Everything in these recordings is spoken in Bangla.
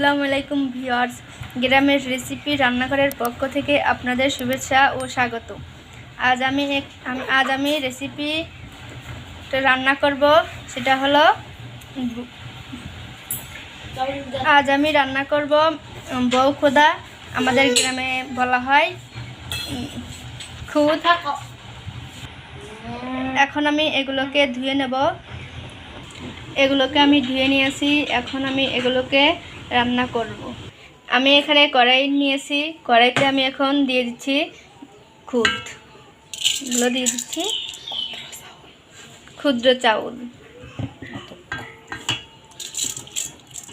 আসসালামু আলাইকুম ভিউয়ার্স, গ্রামের রেসিপি রান্নাঘরের পক্ষ থেকে আপনাদের শুভেচ্ছা ও স্বাগত। আজ আমি রেসিপি রান্না করব, সেটা হলো আজ আমি রান্না করব বউ খোদা। আমাদের গ্রামে বলা হয় খুদ। এখন আমি এগুলোকে ধুয়ে নেব। এগুলোকে আমি ধুয়ে নিয়েছি, এখন আমি এগুলোকে রান্না করব। আমি এখানে কড়াই নিয়েছি, কড়াইতে আমি এখন দিয়ে দিচ্ছি খুদ। এগুলো দিয়ে দিচ্ছি ক্ষুদ্র চাউল।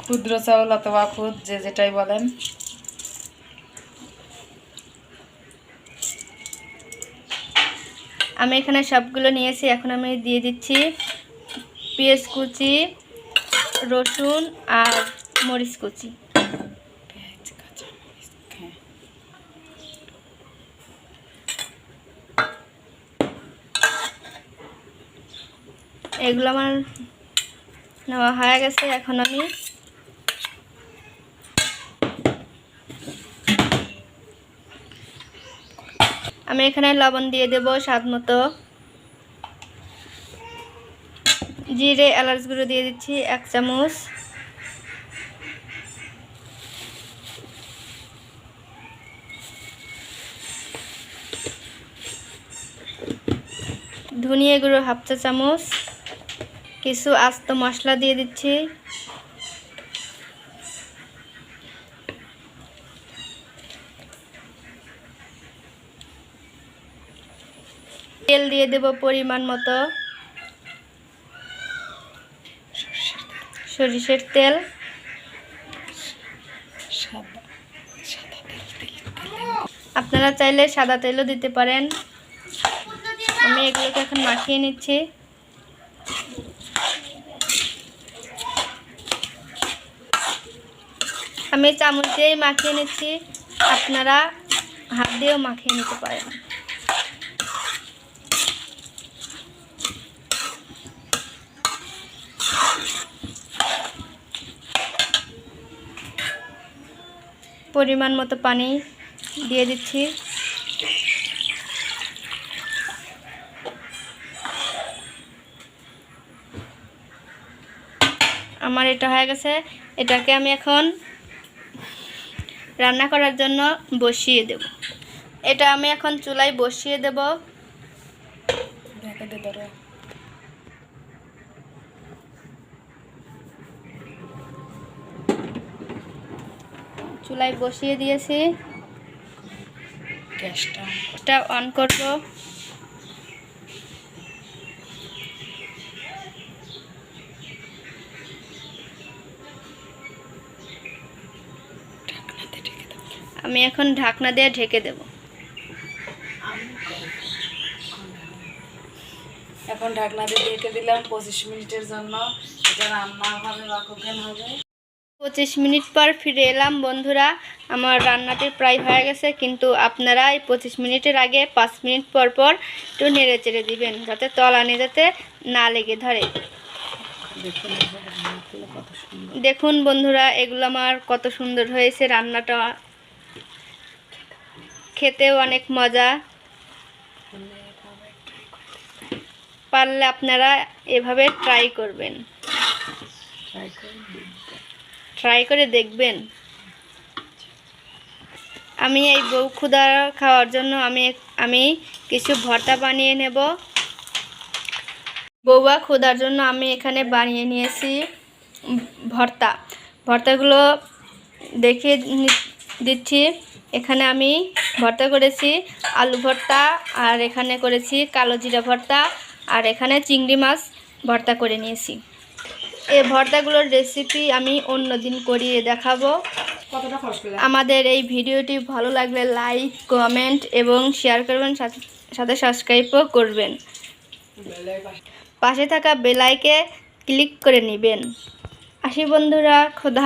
ক্ষুদ্র চাউল অথবা খুদ, যে যেটাই বলেন। আমি এখানে সবগুলো নিয়েছি, এখন আমি দিয়ে দিচ্ছি পেঁয়াজ কুচি, রসুন আর মরিচ কুচি। এগুলো আমার নেওয়া হয়ে গেছে। এখন আমি এখানে লবণ দিয়ে দেব স্বাদ মতো। জিরে এলাচ গুঁড়ো দিয়ে দিচ্ছি 1 চামচ। ধনিয়া গুঁড়ো 1/2 চা চামচ। কিছু আস্ত মশলা দিয়ে দিচ্ছি। তেল দিয়ে দেব পরিমাণ মতো, সরিষার তেল। আপনারা চাইলে সাদা তেলও দিতে পারেন। আমি এগুলোকে এখন মাখিয়ে নিচ্ছি। আমি চামচ দিয়েই মাখিয়ে নিচ্ছি, আপনারা হাত দিয়েও মাখিয়ে নিতে পারেন। পরিমাণ মতো পানি দিয়ে দিচ্ছি। আমার এটা হয়ে গেছে। এটাকে আমি এখন রান্না করার জন্য বসিয়ে দেব। এটা আমি এখন চুলায় বসিয়ে দেব। চুলায় বসিয়ে দিয়েছি, গ্যাসটা অন করব। আমি এখন ঢাকনা দিয়ে ঢেকে দেব। এখন ঢাকনা দিয়ে ঢেকে দিলাম 25 মিনিটের জন্য। এটা রান্না হবে বা কুকেন হবে। 25 মিনিট পর ফিরে এলাম বন্ধুরা। আমার রান্নাটি প্রায় হয়ে গেছে, কিন্তু আপনারা এই 25 মিনিটের আগে 5 মিনিট পর পর একটু নেড়ে চেড়ে দিবেন, যাতে তলানি যাতে না লেগে ধরে। দেখুন বন্ধুরা, এগুলো আমার কত সুন্দর হয়েছে। রান্নাটা খেতেও অনেক মজা। পারলে আপনারা এভাবে ট্রাই করবেন, ট্রাই করে দেখবেন। আমি এই বউ ক্ষুদা খাওয়ার জন্য আমি কিছু ভর্তা বানিয়ে নেব। বউয়া ক্ষুদার জন্য আমি এখানে বানিয়ে নিয়েছি ভর্তাগুলো দেখিয়ে দিচ্ছি। এখানে আমি ভর্তা করেছি আলু ভর্তা, আর এখানে করেছি কালো জিরা ভর্তা, আর এখানে চিংড়ি মাছ ভর্তা করে নিয়েছি। এই ভর্তাগুলোর রেসিপি আমি অন্য দিন করিয়ে দেখাবো। আমাদের এই ভিডিওটি ভালো লাগলে লাইক, কমেন্ট এবং শেয়ার করবেন, সাথে সাবস্ক্রাইবও করবেন। পাশে থাকা বেল আইকনে ক্লিক করে নেবেন। আসি বন্ধুরা, খোদা।